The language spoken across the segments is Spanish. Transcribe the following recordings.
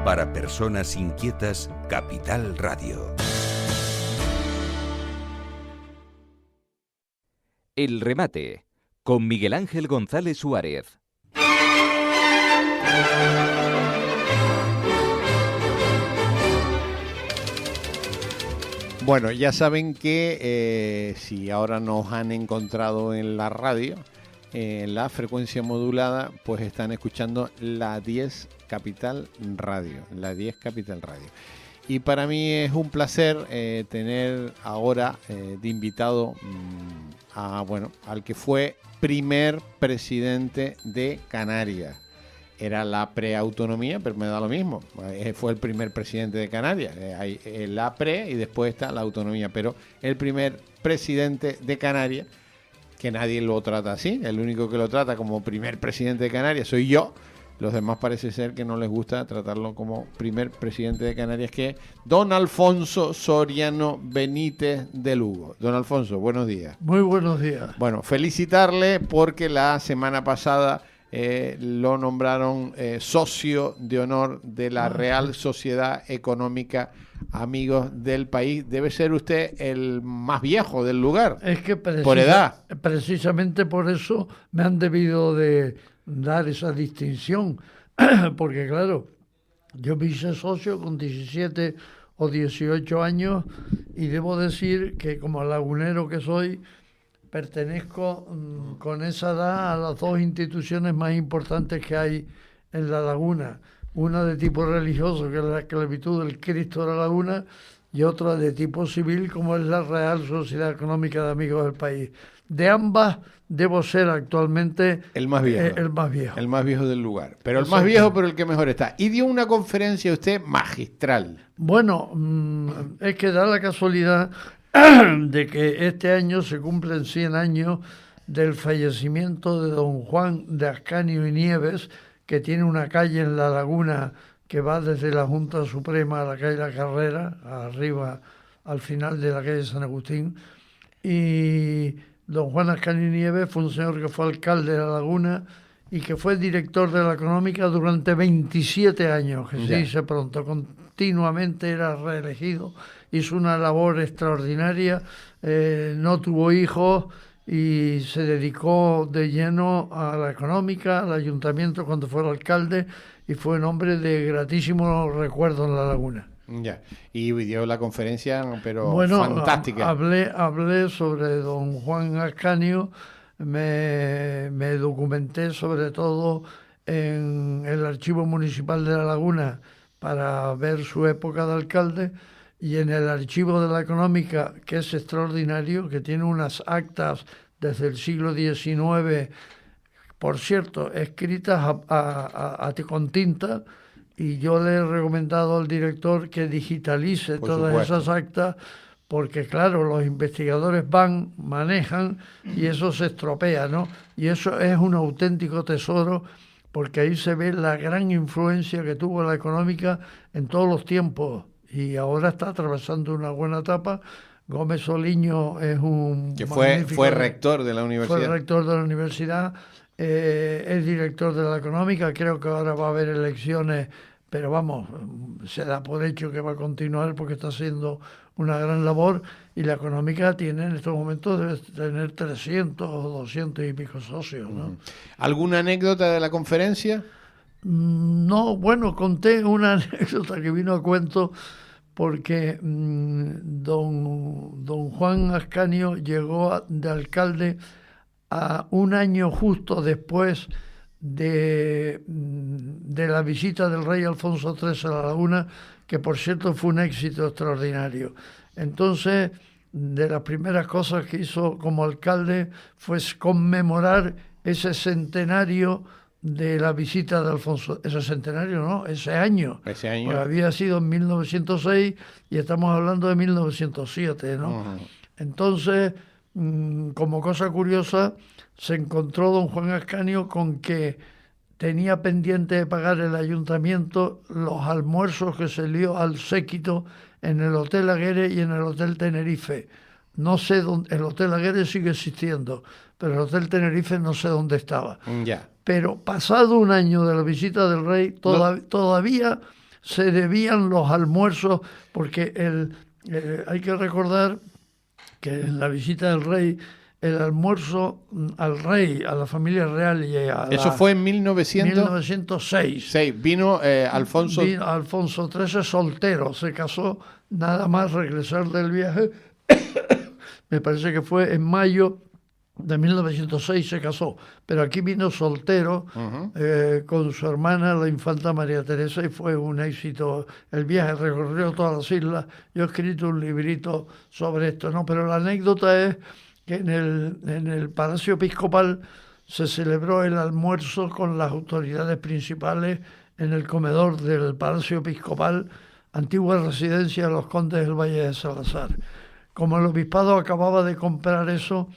Para personas inquietas, Capital Radio. El remate, con Miguel Ángel González Suárez. Bueno, ya saben que si ahora nos han encontrado en la radio, en la frecuencia modulada, pues están escuchando la 10 Capital Radio, la 10 Capital Radio. Y para mí es un placer tener ahora de invitado al que fue primer presidente de Canarias. Era la preautonomía, pero me da lo mismo. Fue el primer presidente de Canarias. Hay la pre y después está la autonomía. Pero el primer presidente de Canarias, que nadie lo trata así. El único que lo trata como primer presidente de Canarias soy yo. Los demás parece ser que no les gusta tratarlo como primer presidente de Canarias, que es don Alfonso Soriano Benítez de Lugo. Don Alfonso, buenos días. Muy buenos días. Bueno, felicitarle porque la semana pasada lo nombraron socio de honor de la Real Sociedad Económica Amigos del País. Debe ser usted el más viejo del lugar, es que por edad. Precisamente por eso me han debido de dar esa distinción, porque claro, yo me hice socio con 17 o 18 años y debo decir que como lagunero que soy, pertenezco con esa edad a las dos instituciones más importantes que hay en la laguna. Una de tipo religioso, que es la esclavitud del Cristo de la Laguna, y otra de tipo civil, como es la Real Sociedad Económica de Amigos del País. De ambas debo ser actualmente el más viejo. El más viejo del lugar. Pero el más viejo, pero el que mejor está. Y dio una conferencia usted magistral. Bueno, es que da la casualidad de que este año se cumplen 100 años del fallecimiento de don Juan de Ascanio y Nieves, que tiene una calle en La Laguna que va desde la Junta Suprema a la calle La Carrera, arriba al final de la calle San Agustín. Y don Juan Ascanio y Nieves fue un señor que fue alcalde de La Laguna y que fue director de la Económica durante 27 años, que se dice pronto, continuamente era reelegido. Hizo una labor extraordinaria, no tuvo hijos y se dedicó de lleno a la Económica, al ayuntamiento cuando fue alcalde, y fue un hombre de gratísimo recuerdo en La Laguna. Ya, y dio la conferencia, pero bueno, fantástica. Hablé sobre don Juan Ascanio, me documenté sobre todo en el Archivo Municipal de La Laguna para ver su época de alcalde, y en el Archivo de la Económica, que es extraordinario, que tiene unas actas desde el siglo XIX, por cierto, escritas con tinta, y yo le he recomendado al director que digitalice todas esas actas, porque claro, los investigadores manejan y eso se estropea, ¿no? Y eso es un auténtico tesoro, porque ahí se ve la gran influencia que tuvo la Económica en todos los tiempos, y ahora está atravesando una buena etapa. Gómez Soliño es un... que fue rector de la universidad. Fue rector de la universidad, es director de la Económica, creo que ahora va a haber elecciones, pero vamos, se da por hecho que va a continuar porque está haciendo una gran labor, y la Económica tiene en estos momentos, debe tener 300 o 200 y pico socios, ¿no? ¿Alguna anécdota de la conferencia? No, bueno, conté una anécdota que vino a cuento porque don Juan Ascanio llegó de alcalde a un año justo después de la visita del rey Alfonso III a La Laguna, que por cierto fue un éxito extraordinario. Entonces, de las primeras cosas que hizo como alcalde fue conmemorar ese centenario de la visita de Alfonso, ese centenario, ¿no? Ese año. Pues había sido en 1906 y estamos hablando de 1907, ¿no? Uh-huh. Entonces, como cosa curiosa, se encontró don Juan Ascanio con que tenía pendiente de pagar el ayuntamiento los almuerzos que se dio al séquito en el Hotel Aguirre y en el Hotel Tenerife. No sé dónde, el Hotel Aguirre sigue existiendo, pero el Hotel Tenerife no sé dónde estaba. Ya. Pero pasado un año de la visita del rey, todavía se debían los almuerzos, porque hay que recordar que en la visita del rey, el almuerzo al rey, a la familia real y a Eso fue en 1906. Sí, vino Alfonso. Vino Alfonso XIII soltero, se casó nada más regresar del viaje. Me parece que fue en mayo de 1906 se casó, pero aquí vino soltero con su hermana, la infanta María Teresa, y fue un éxito el viaje, recorrió todas las islas. Yo he escrito un librito sobre esto, ¿no? Pero la anécdota es que en el Palacio Episcopal se celebró el almuerzo con las autoridades principales en el comedor del Palacio Episcopal, antigua residencia de los condes del Valle de Salazar. Como el obispado acababa de comprar eso,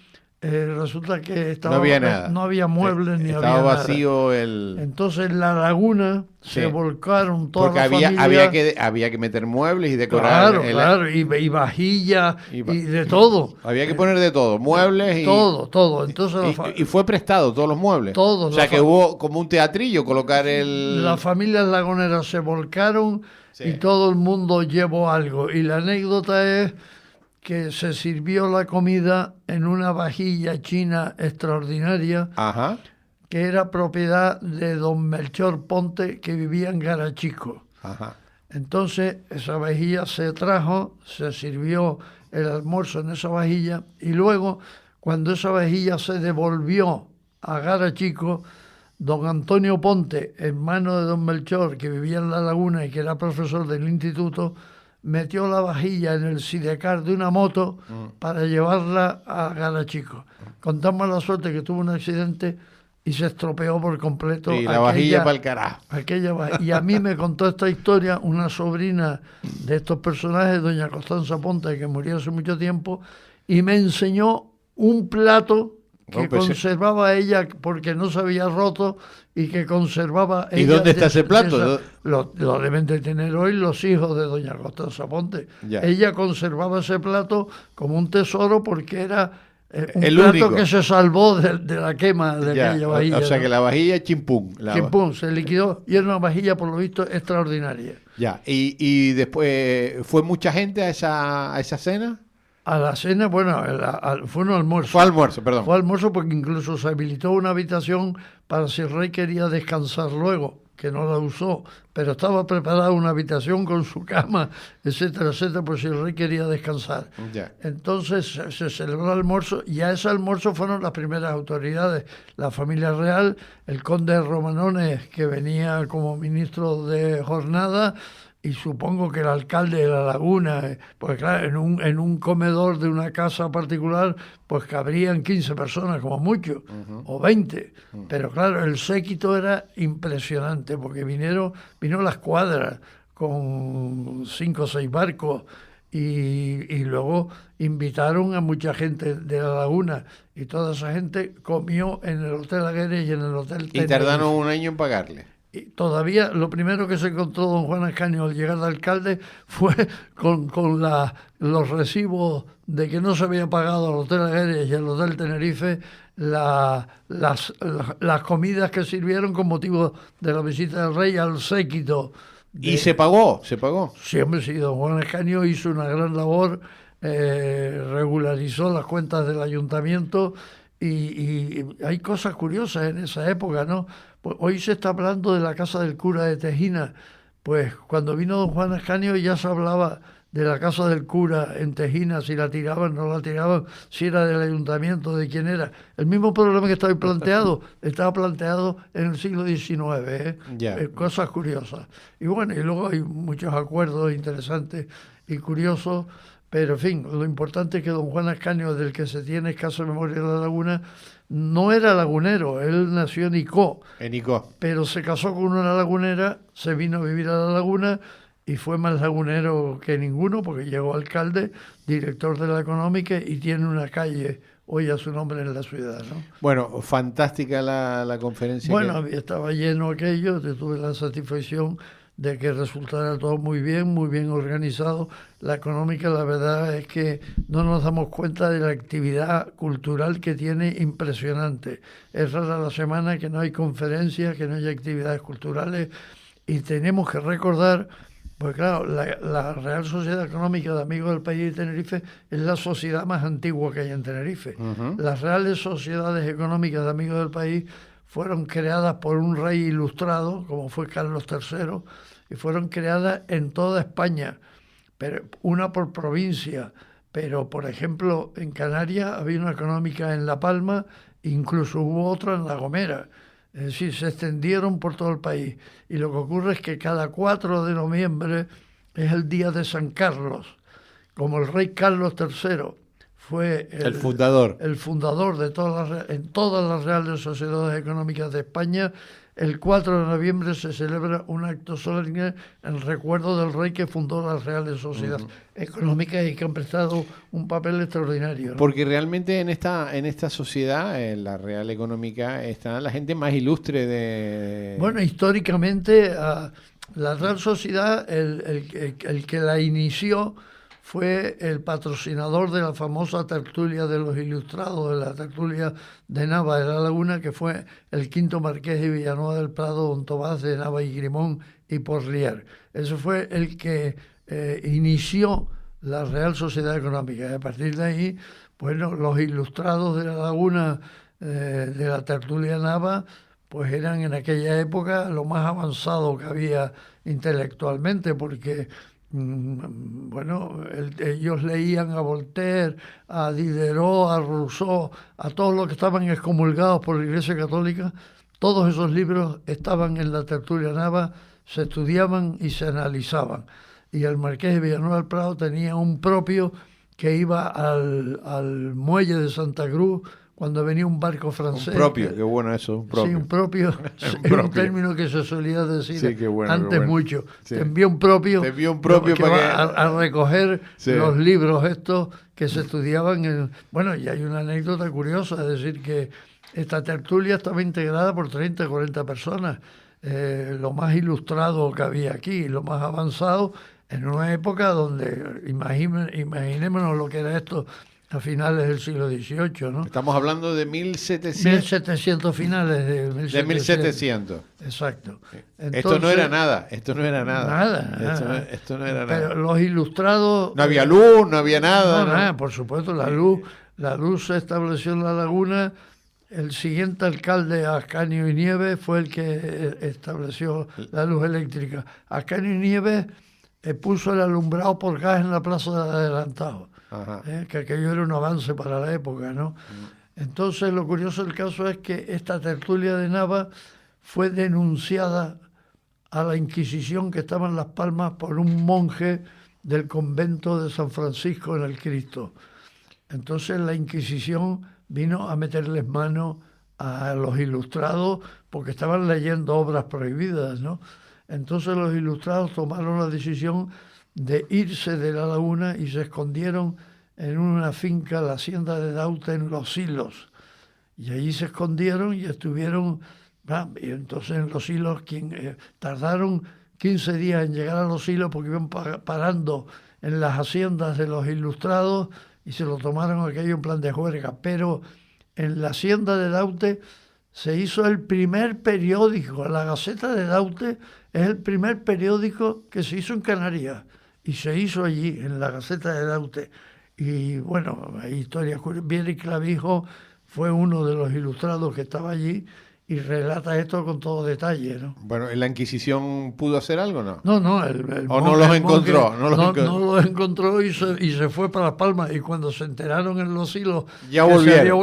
resulta que no había muebles ni estaba había vacío nada. Entonces en la laguna se volcaron todas las familias. Había que meter muebles y decorar. Claro, y vajilla y de todo. Había que poner de todo, muebles y... Todo. Entonces, y fue prestado todos los muebles. Todos. O sea que hubo como un teatrillo colocar Las familias laguneras se volcaron y todo el mundo llevó algo. Y la anécdota es que se sirvió la comida en una vajilla china extraordinaria, que era propiedad de don Melchor Ponte, que vivía en Garachico. Entonces esa vajilla se trajo, se sirvió el almuerzo en esa vajilla, y luego cuando esa vajilla se devolvió a Garachico, don Antonio Ponte, hermano de don Melchor, que vivía en La Laguna y que era profesor del instituto, metió la vajilla en el sidecar de una moto para llevarla a Garachico. Contamos la suerte que tuvo un accidente y se estropeó por completo. Y la vajilla para el carajo. Y a mí me contó esta historia una sobrina de estos personajes, doña Constanza Ponte, que murió hace mucho tiempo, y me enseñó un plato que conservaba ella porque no se había roto y que conservaba ella. ¿Y dónde está ese plato? Lo deben de tener hoy los hijos de doña Constanza Ponte. Ya. Ella conservaba ese plato como un tesoro porque era un el plato único que se salvó de la quema de aquella vajilla. O sea que la vajilla chimpún. Chimpún, se liquidó y era una vajilla por lo visto extraordinaria. Ya, y después ¿fue mucha gente a esa cena? A la cena, bueno, fue un almuerzo. Fue almuerzo, perdón. Fue almuerzo porque incluso se habilitó una habitación para si el rey quería descansar luego, que no la usó, pero estaba preparada una habitación con su cama, etcétera, etcétera, por si el rey quería descansar. Ya. Entonces se celebró el almuerzo y a ese almuerzo fueron las primeras autoridades, la familia real, el conde de Romanones, que venía como ministro de jornada, y supongo que el alcalde de La Laguna, pues claro, en un comedor de una casa particular, pues cabrían 15 personas como mucho, o 20. Pero claro, el séquito era impresionante, porque vino la escuadra con 5 o 6 barcos, y luego invitaron a mucha gente de La Laguna, y toda esa gente comió en el Hotel Aguirre y en el Hotel Tenerife. Y tardaron un año en pagarle. Y todavía lo primero que se encontró don Juan Ascanio al llegar de alcalde fue con los recibos de que no se había pagado al Hotel Aguirre y al Hotel Tenerife las comidas que sirvieron con motivo de la visita del rey al séquito. ¿Y se pagó? Siempre sí, don Juan Ascanio hizo una gran labor, regularizó las cuentas del ayuntamiento y hay cosas curiosas en esa época, ¿no? Pues hoy se está hablando de la casa del cura de Tejina. Pues cuando vino don Juan Ascanio ya se hablaba de la casa del cura en Tejina, si la tiraban, no la tiraban, si era del ayuntamiento, de quién era. El mismo problema que estaba planteado en el siglo XIX, cosas curiosas. Y bueno, y luego hay muchos acuerdos interesantes y curiosos, pero en fin, lo importante es que don Juan Ascanio, del que se tiene escasa memoria de La Laguna, no era lagunero, él nació en Icó. Pero se casó con una lagunera, se vino a vivir a La Laguna y fue más lagunero que ninguno porque llegó alcalde, director de la económica y tiene una calle hoy a su nombre en la ciudad, ¿no? Bueno, fantástica la conferencia. Bueno, estaba lleno aquello, tuve la satisfacción de que resultara todo muy bien organizado. La económica, la verdad es que no nos damos cuenta de la actividad cultural que tiene impresionante. Es rara la semana que no hay conferencias, que no hay actividades culturales, Y tenemos que recordar, pues claro, la Real Sociedad Económica de Amigos del País de Tenerife es la sociedad más antigua que hay en Tenerife. Las Reales Sociedades Económicas de Amigos del País fueron creadas por un rey ilustrado, como fue Carlos III, y fueron creadas en toda España, pero una por provincia. Pero, por ejemplo, en Canarias había una económica en La Palma, incluso hubo otra en La Gomera. Es decir, se extendieron por todo el país. Y lo que ocurre es que cada 4 de noviembre es el día de San Carlos. Como el rey Carlos III fue el fundador de en todas las Reales Sociedades Económicas de España, el 4 de noviembre se celebra un acto solemne en recuerdo del rey que fundó las Reales Sociedades Económicas y que han prestado un papel extraordinario, ¿no? Porque realmente en esta sociedad, en la Real Económica, está la gente más ilustre de... Bueno, históricamente la Real Sociedad, el que la inició fue el patrocinador de la famosa tertulia de los ilustrados, de la tertulia de Nava de la Laguna, que fue el quinto marqués de Villanueva del Prado, don Tomás de Nava y Grimón y Porlier. Ese fue el que inició la Real Sociedad Económica. Y a partir de ahí, bueno, los ilustrados de la Laguna, de la tertulia Nava, pues eran en aquella época lo más avanzado que había intelectualmente, porque bueno, ellos leían a Voltaire, a Diderot, a Rousseau, a todos los que estaban excomulgados por la Iglesia Católica. Todos esos libros estaban en la tertulia Nava, se estudiaban y se analizaban. Y el marqués de Villanueva del Prado tenía un propio que iba al muelle de Santa Cruz cuando venía un barco francés. Un propio, qué bueno eso, un propio. Sí, un propio, es un término que se solía decir antes qué bueno. Mucho. Sí. Te envía un propio, que para va a recoger los libros estos que se estudiaban. Bueno, y hay una anécdota curiosa, es decir, que esta tertulia estaba integrada por 30 o 40 personas, lo más ilustrado que había aquí, lo más avanzado, en una época donde, imaginémonos lo que era esto, a finales del siglo XVIII, ¿no? Estamos hablando de 1700. 1700 finales de 1700. De 1700. Exacto. Sí. Entonces, esto no era nada. Nada. Esto no era Pero nada. los ilustrados... No había luz, no había nada. No, nada, por supuesto, la luz se estableció en la laguna. El siguiente alcalde, Ascanio y Nieves, fue el que estableció la luz eléctrica. Ascanio y Nieves puso el alumbrado por gas en la plaza de Adelantado. Que aquello era un avance para la época, ¿no? Entonces, lo curioso del caso es que esta tertulia de Nava fue denunciada a la Inquisición que estaba en Las Palmas por un monje del convento de San Francisco en el Cristo. Entonces, la Inquisición vino a meterles mano a los ilustrados porque estaban leyendo obras prohibidas, ¿no? Entonces, los ilustrados tomaron la decisión de irse de la laguna y se escondieron en una finca, la hacienda de Daute, en Los Silos. Y allí se escondieron y estuvieron, y entonces en Los Silos tardaron 15 días en llegar a Los Silos porque iban parando en las haciendas de los ilustrados y se lo tomaron aquello en plan de juerga. Pero en la hacienda de Daute se hizo el primer periódico, la Gaceta de Daute es el primer periódico que se hizo en Canarias. Y se hizo allí, en la Gaceta de Daute. Y bueno, hay historias curiosas. Vieri Clavijo fue uno de los ilustrados que estaba allí y relata esto con todo detalle, ¿no? Bueno, ¿la Inquisición pudo hacer algo o no? No, ¿O no los encontró? No los encontró y se fue para Las Palmas. Y cuando se enteraron en Los Hilos... Ya volvieron.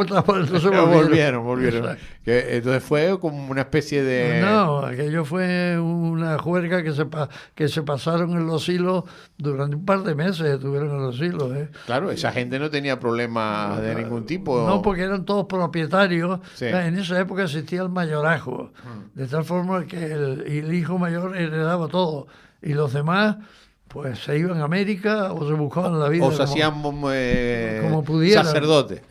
Volvieron. Entonces fue como una especie de... No, aquello fue una juerga que se pasaron en Los Hilos durante un par de meses, estuvieron en Los Hilos. Claro, esa gente no tenía problemas de ningún tipo. No, porque eran todos propietarios. Sí. En esa época existía el mayorazgo, de tal forma que el hijo mayor heredaba todo y los demás pues se iban a América o se buscaban la vida o se hacían como pudieran, sacerdotes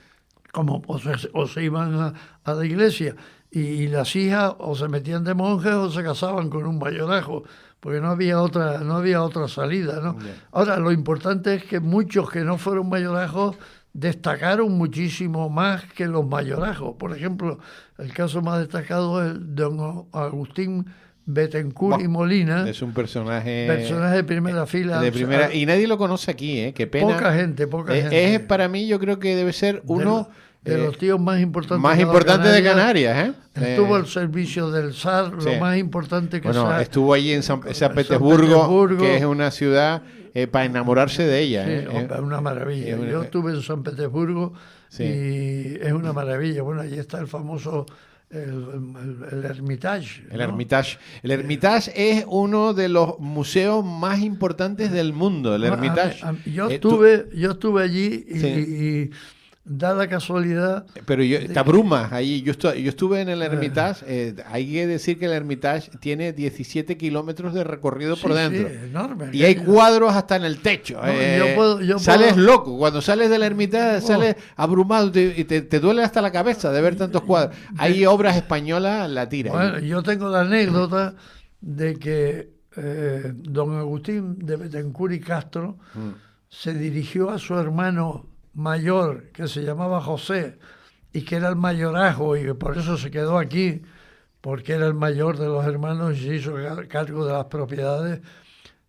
o se iban a la iglesia y las hijas o se metían de monjes o se casaban con un mayorazgo porque no había otra salida, ¿no? Bien. Ahora lo importante es que muchos que no fueron mayorazgos destacaron muchísimo más que los mayorazgos. Por ejemplo, el caso más destacado es el de don Agustín Bettencourt y Molina. Es un personaje De primera fila. de primera, y nadie lo conoce aquí, qué pena. Poca gente. Es para mí, yo creo que debe ser uno de los tíos más importantes, de Canarias. Estuvo al servicio del zar, sí. Lo más importante que estuvo allí en San Petersburgo, que es una ciudad para enamorarse de ella. Sí, es una maravilla. Yo estuve en San Petersburgo, sí. Y es una maravilla. Bueno, allí está el famoso el Hermitage, ¿no? El Hermitage es uno de los museos más importantes del mundo, el Hermitage. Yo estuve allí y da la casualidad. Pero te abrumas allí. Yo estuve en el Hermitage. Hay que decir que el Hermitage tiene 17 kilómetros de recorrido por dentro. Sí, enorme. Y hay cuadros hasta en el techo. Sales loco. Cuando sales del Hermitage, sales abrumado y te duele hasta la cabeza de ver tantos cuadros. Hay obras españolas, la tira. Bueno, yo tengo la anécdota de que don Agustín de Bettencourt y Castro se dirigió a su hermano mayor, que se llamaba José, y que era el mayorazgo, y que por eso se quedó aquí, porque era el mayor de los hermanos y se hizo cargo de las propiedades.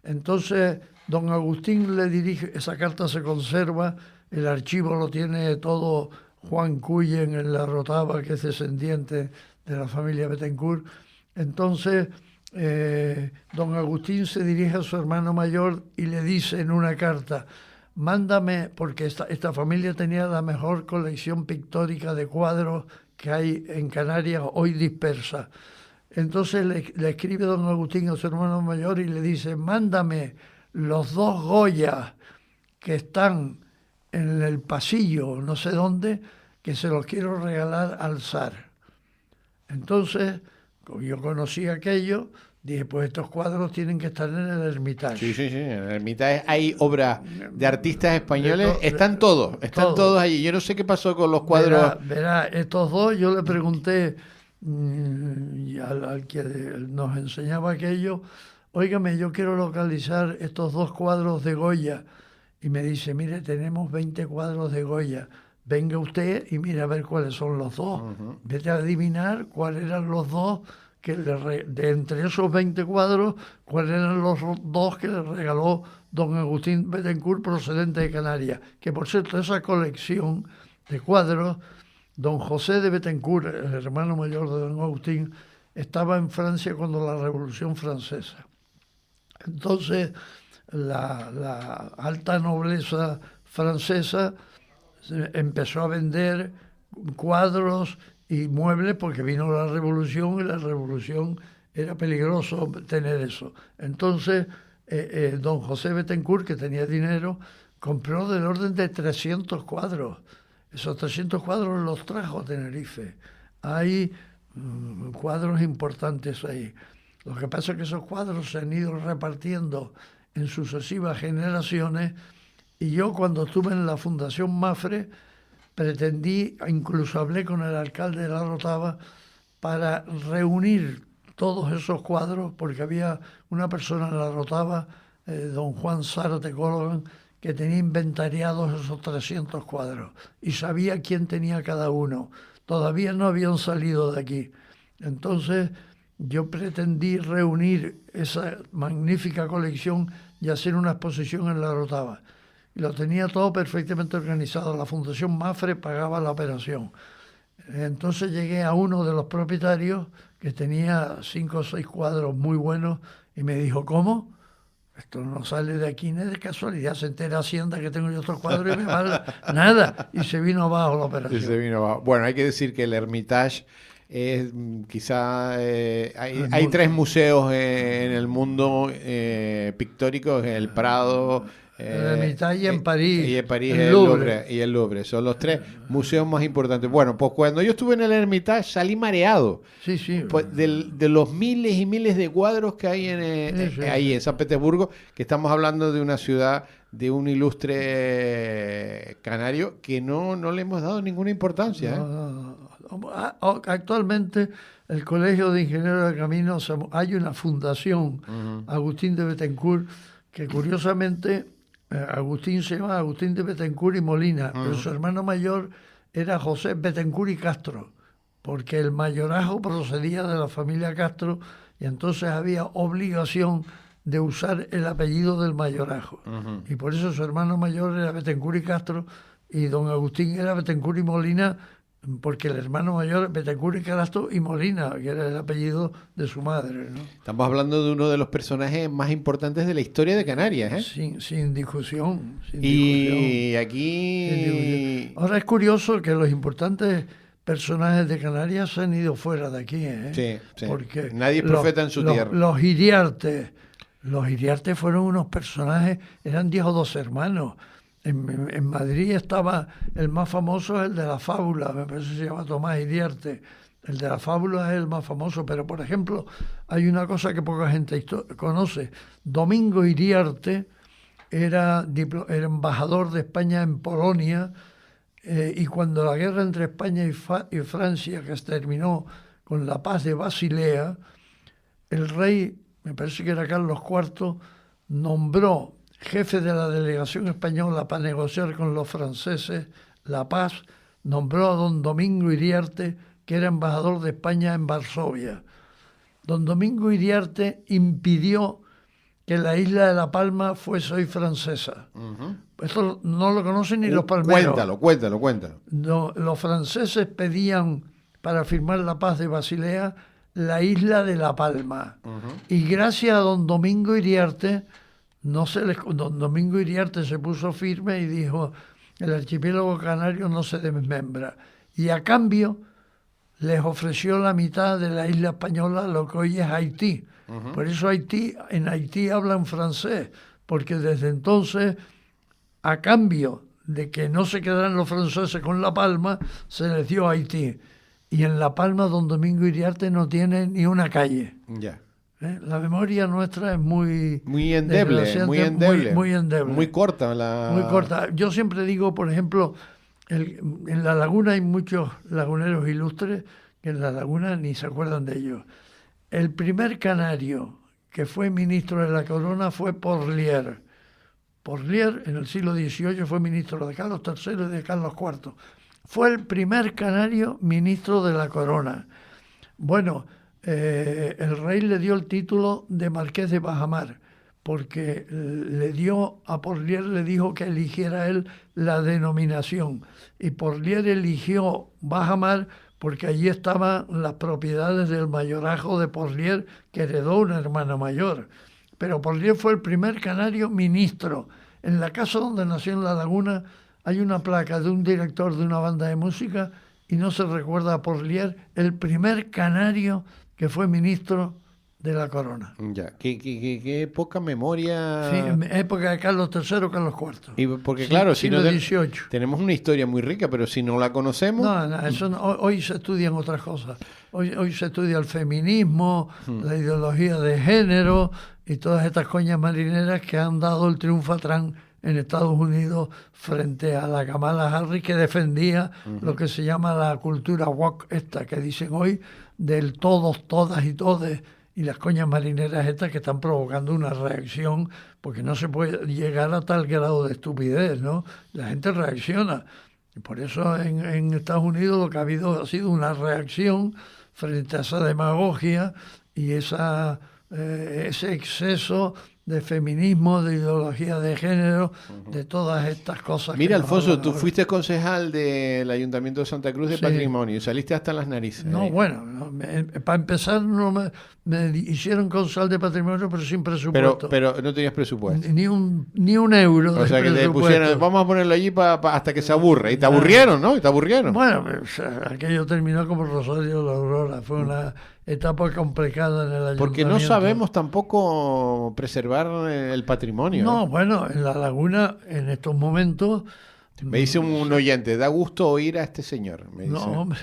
Entonces, don Agustín le dirige, esa carta se conserva, el archivo lo tiene todo Juan Cuyen en La Rotava, que es descendiente de la familia Bettencourt. Entonces, don Agustín se dirige a su hermano mayor y le dice en una carta: mándame, porque esta familia tenía la mejor colección pictórica de cuadros que hay en Canarias, hoy dispersa. Entonces le escribe don Agustín a su hermano mayor y le dice: mándame los 2 Goyas que están en el pasillo, no sé dónde, que se los quiero regalar al zar. Entonces, como yo conocí aquello, dije, pues estos cuadros tienen que estar en el Hermitage. Sí. En el Hermitage hay obras de artistas españoles. Están todos allí. Yo no sé qué pasó con los cuadros. Verá, estos dos, yo le pregunté al que nos enseñaba aquello: óigame, yo quiero localizar estos 2 cuadros de Goya. Y me dice: mire, tenemos 20 cuadros de Goya. Venga usted y mire a ver cuáles son los 2. Vete a adivinar cuáles eran los 2 que de entre esos 20 cuadros, cuáles eran los 2 que le regaló don Agustín Bettencourt, procedente de Canarias. Que, por cierto, esa colección de cuadros, don José de Bettencourt, el hermano mayor de don Agustín, estaba en Francia cuando la Revolución Francesa. Entonces, la alta nobleza francesa empezó a vender cuadros y muebles porque vino la Revolución, y la Revolución era peligroso tener eso. Entonces, don José Bettencourt, que tenía dinero, compró del orden de 300 cuadros. Esos 300 cuadros los trajo a Tenerife. Hay cuadros importantes ahí. Lo que pasa es que esos cuadros se han ido repartiendo en sucesivas generaciones, y yo, cuando estuve en la Fundación Mafre, pretendí, incluso hablé con el alcalde de La Rotava para reunir todos esos cuadros, porque había una persona en La Rotava, don Juan Zárate Cologan, que tenía inventariados esos 300 cuadros y sabía quién tenía cada uno. Todavía no habían salido de aquí. Entonces, yo pretendí reunir esa magnífica colección y hacer una exposición en La Rotava. Y lo tenía todo perfectamente organizado. La Fundación Mafre pagaba la operación. Entonces llegué a uno de los propietarios que tenía 5 o 6 cuadros muy buenos y me dijo: ¿cómo? Esto no sale de aquí ni de casualidad. Se entera Hacienda que tengo yo estos cuadros y me vale nada. Y se vino abajo la operación. Bueno, hay que decir que el Hermitage es quizá... hay 3 museos en el mundo pictóricos: el Prado, el Hermitage y en París. Y en París el Louvre. Y el Louvre. Son los 3 museos más importantes. Bueno, pues cuando yo estuve en el Hermitage salí mareado. Sí. Pues de los miles y miles de cuadros que hay ahí en San Petersburgo, que estamos hablando de una ciudad, de un ilustre canario que no le hemos dado ninguna importancia. Actualmente el Colegio de Ingenieros de Caminos, hay una fundación, Agustín de Bettencourt, que curiosamente Agustín se llama Agustín de Bettencourt y Molina, pero su hermano mayor era José Bettencourt y Castro, porque el mayorazgo procedía de la familia Castro y entonces había obligación de usar el apellido del mayorazgo. Y por eso su hermano mayor era Betancur y Castro, y don Agustín era Betancur y Molina, porque el hermano mayor Betancur y Castro y Molina, que era el apellido de su madre, ¿no? Estamos hablando de uno de los personajes más importantes de la historia de Canarias, ¿eh? Sin discusión. Y aquí... Ahora es curioso que los importantes personajes de Canarias se han ido fuera de aquí, ¿eh? Sí. Porque nadie es profeta en su tierra. Los Iriartes fueron unos personajes, eran 10 o 12 hermanos. En Madrid estaba el más famoso, el de la fábula, me parece que se llama Tomás Iriarte. El de la fábula es el más famoso, pero por ejemplo, hay una cosa que poca gente conoce. Domingo Iriarte era embajador de España en Polonia, y cuando la guerra entre España y Francia, que se terminó con la paz de Basilea, el rey, me parece que era Carlos IV, nombró jefe de la delegación española para negociar con los franceses la paz, nombró a don Domingo Iriarte, que era embajador de España en Varsovia. Don Domingo Iriarte impidió que la isla de La Palma fuese hoy francesa. Esto no lo conocen ni los palmeros. Cuéntalo. No, los franceses pedían, para firmar la paz de Basilea, la isla de La Palma. Y gracias a don Domingo Iriarte, don Domingo Iriarte se puso firme y dijo: el archipiélago canario no se desmembra. Y a cambio les ofreció la mitad de la isla española, lo que hoy es Haití. Por eso en Haití hablan francés, porque desde entonces, a cambio de que no se quedaran los franceses con La Palma, se les dio Haití. Y en La Palma don Domingo Iriarte no tiene ni una calle. Ya. La memoria nuestra es muy endeble, muy endeble. Muy corta. Muy corta. Yo siempre digo, por ejemplo, en La Laguna hay muchos laguneros ilustres que en La Laguna ni se acuerdan de ellos. El primer canario que fue ministro de la corona fue Porlier. Porlier en el siglo XVIII fue ministro de Carlos III y de Carlos IV. Fue el primer canario ministro de la corona. Bueno, el rey le dio el título de Marqués de Bajamar, porque a Porlier le dijo que eligiera él la denominación. Y Porlier eligió Bajamar porque allí estaban las propiedades del mayorazgo de Porlier, que heredó una hermana mayor. Pero Porlier fue el primer canario ministro. En la casa donde nació en La Laguna hay una placa de un director de una banda de música y no se recuerda a Porlier, el primer canario que fue ministro de la corona. Ya, qué poca memoria. Sí, en época de Carlos III, Carlos IV. Y porque claro, si no XVIII. Tenemos una historia muy rica, pero si no la conocemos... Eso hoy se estudian otras cosas. Hoy se estudia el feminismo, la ideología de género y todas estas coñas marineras que han dado el triunfo a Trump en Estados Unidos frente a la Kamala Harris, que defendía lo que se llama la cultura woke esta, que dicen hoy del todos, todas y todes, y las coñas marineras estas que están provocando una reacción, porque no se puede llegar a tal grado de estupidez, ¿no? La gente reacciona. Y por eso en Estados Unidos lo que ha sido una reacción frente a esa demagogia y ese exceso de feminismo, de ideología de género, de todas estas cosas. Mira, Alfonso, tú fuiste concejal del Ayuntamiento de Santa Cruz de Patrimonio, saliste hasta las narices. No, bueno, para empezar me hicieron concejal de Patrimonio, pero sin presupuesto. Pero no tenías presupuesto. Ni un euro. O sea, que te pusieron, vamos a ponerlo allí hasta que se aburre. Y te aburrieron, ¿no? Y te aburrieron. Bueno, aquello terminó como Rosario de la Aurora. Fue una etapa complicada en el ayuntamiento. Porque no sabemos tampoco preservar el patrimonio. No, bueno, en La Laguna, en estos momentos... Me dice un oyente, da gusto oír a este señor. Me dice, no, hombre.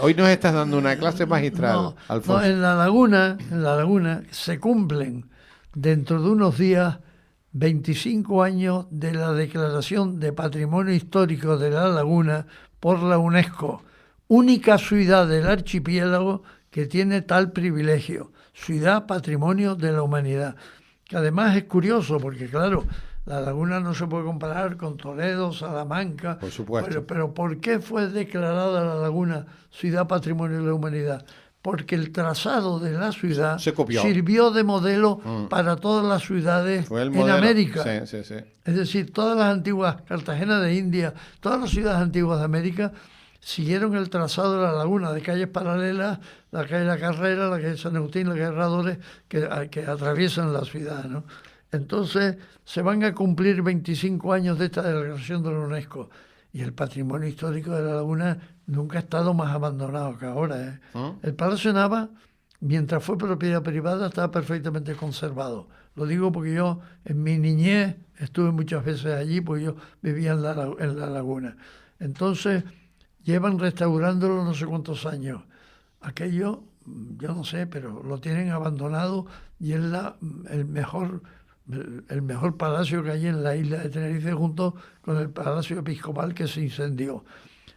Hoy nos estás dando una clase magistral, Alfonso. No, en La Laguna se cumplen dentro de unos días 25 años de la declaración de Patrimonio Histórico de La Laguna por la UNESCO. Única ciudad del archipiélago que tiene tal privilegio, ciudad patrimonio de la humanidad. Que además es curioso porque, claro, La Laguna no se puede comparar con Toledo, Salamanca. Por supuesto. Pero ¿por qué fue declarada La Laguna ciudad patrimonio de la humanidad? porque el trazado de la ciudad Se copió. sirvió de modelo para todas las ciudades Fue el en modelo. América. Sí, sí, sí. Es decir, todas las antiguas, Cartagena de India, todas las ciudades antiguas de América siguieron el trazado de la laguna, de calles paralelas, la calle La Carrera, la calle San Agustín, la calle Herradores, que atraviesan la ciudad, ¿no? Entonces, se van a cumplir 25 años de esta declaración de la UNESCO. Y el patrimonio histórico de la laguna nunca ha estado más abandonado que ahora, ¿eh? El Palacio Nava, mientras fue propiedad privada, estaba perfectamente conservado. Lo digo porque yo, en mi niñez, estuve muchas veces allí, porque yo vivía en la laguna. Entonces, llevan restaurándolo no sé cuántos años. Aquello, yo no sé, pero lo tienen abandonado y es el mejor palacio que hay en la isla de Tenerife, junto con el Palacio Episcopal que se incendió.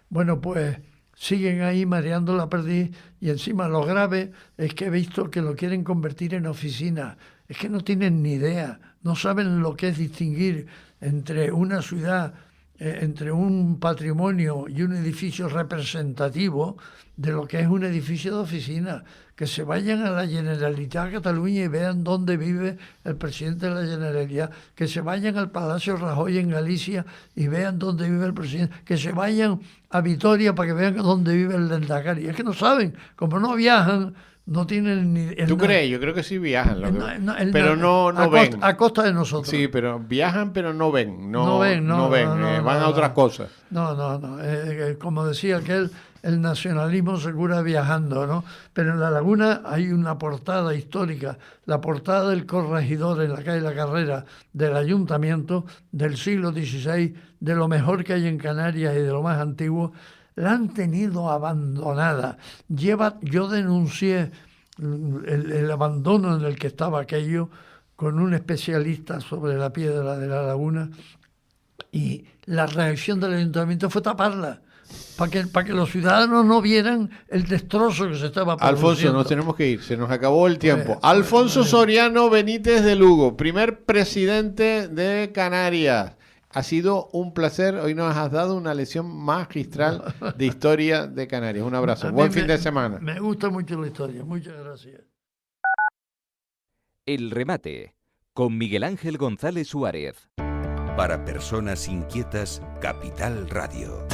Bueno, pues siguen ahí mareando la perdiz, y encima lo grave es que he visto que lo quieren convertir en oficina. Es que no tienen ni idea, no saben lo que es distinguir entre una ciudad, entre un patrimonio y un edificio representativo de lo que es un edificio de oficina. Que se vayan a la Generalitat de Cataluña y vean dónde vive el presidente de la Generalitat, que se vayan al Palacio Rajoy en Galicia y vean dónde vive el presidente, que se vayan a Vitoria para que vean dónde vive el Lehendakari. Es que no saben, como no viajan, no tienen ni... ¿Tú crees? Yo creo que sí viajan, pero no ven. A costa de nosotros. Sí, pero viajan, pero no ven. No ven. Van a otras cosas. No. Como decía aquel, el nacionalismo se cura viajando, ¿no? Pero en la laguna hay una portada histórica, la portada del corregidor en la calle La Carrera del ayuntamiento del siglo XVI, de lo mejor que hay en Canarias y de lo más antiguo. La han tenido abandonada. Yo denuncié el abandono en el que estaba aquello con un especialista sobre la piedra de la laguna, y la reacción del ayuntamiento fue taparla, para que los ciudadanos no vieran el destrozo que se estaba produciendo. Alfonso, nos tenemos que ir, se nos acabó el tiempo. Alfonso Soriano Benítez de Lugo, primer presidente de Canarias. Ha sido un placer, hoy nos has dado una lección magistral de historia de Canarias. Un abrazo, buen fin de semana. Me gusta mucho la historia, muchas gracias. El remate, con Miguel Ángel González Suárez. Para personas inquietas, Capital Radio.